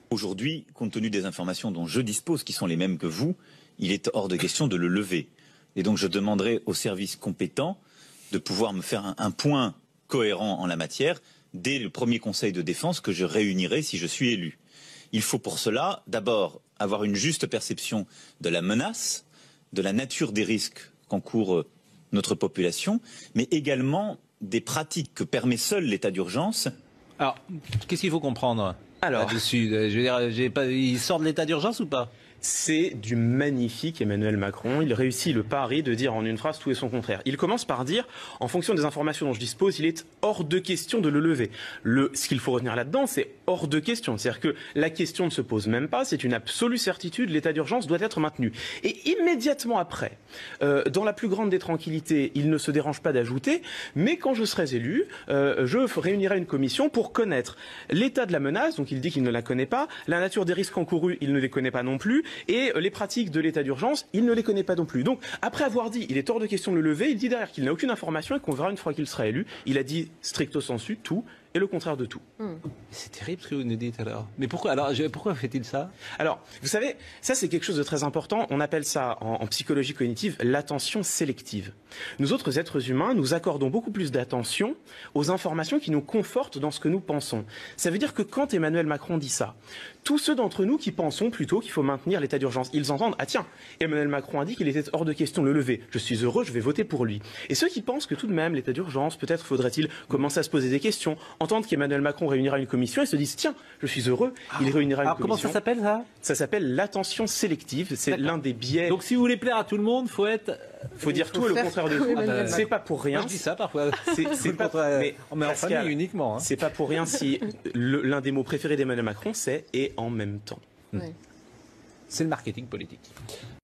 Aujourd'hui, compte tenu des informations dont je dispose, qui sont les mêmes que vous, il est hors de question de le lever. Et donc je demanderai aux services compétents de pouvoir me faire un point cohérent en la matière dès le premier conseil de défense que je réunirai si je suis élu. Il faut pour cela d'abord avoir une juste perception de la menace, de la nature des risques qu'encourt notre population, mais également des pratiques que permet seul l'état d'urgence. Alors, qu'est-ce qu'il faut comprendre là-dessus? Je veux dire, il sort de l'état d'urgence ou pas? C'est du magnifique Emmanuel Macron. Il réussit le pari de dire en une phrase tout et son contraire. Il commence par dire, en fonction des informations dont je dispose, il est hors de question de le lever. Ce qu'il faut retenir là-dedans, c'est hors de question. C'est-à-dire que la question ne se pose même pas, c'est une absolue certitude, l'état d'urgence doit être maintenu. Et immédiatement après, dans la plus grande des tranquillités, il ne se dérange pas d'ajouter, mais quand je serai élu, je réunirai une commission pour connaître l'état de la menace, donc il dit qu'il ne la connaît pas, la nature des risques encourus, il ne les connaît pas non plus, et les pratiques de l'état d'urgence, il ne les connaît pas non plus. Donc, après avoir dit, il est hors de question de le lever, il dit derrière qu'il n'a aucune information et qu'on verra une fois qu'il sera élu. Il a dit stricto sensu tout et le contraire de tout. C'est terrible ce que vous nous dites alors. Mais pourquoi fait-il ça? Alors, vous savez, ça c'est quelque chose de très important. On appelle ça en psychologie cognitive l'attention sélective. Nous autres êtres humains, nous accordons beaucoup plus d'attention aux informations qui nous confortent dans ce que nous pensons. Ça veut dire que quand Emmanuel Macron dit ça, tous ceux d'entre nous qui pensons plutôt qu'il faut maintenir l'état d'urgence, ils entendent « Ah tiens, Emmanuel Macron a dit qu'il était hors de question de le lever. Je suis heureux, je vais voter pour lui. » Et ceux qui pensent que tout de même, l'état d'urgence, peut-être faudrait-il commencer à se poser des questions, entendre qu'Emmanuel Macron réunira une commission et se disent « Tiens, je suis heureux, il réunira une commission. » Alors comment ça s'appelle ça? Ça s'appelle l'attention sélective. C'est l'un des biais. Donc si vous voulez plaire à tout le monde, faut dire tout et le contraire de tout. C'est pas pour rien. Moi, je dis ça parfois. C'est pas mais en famille uniquement. Hein. C'est pas pour rien si l'un des mots préférés d'Emmanuel Macron, c'est « et en même temps ». C'est le marketing politique.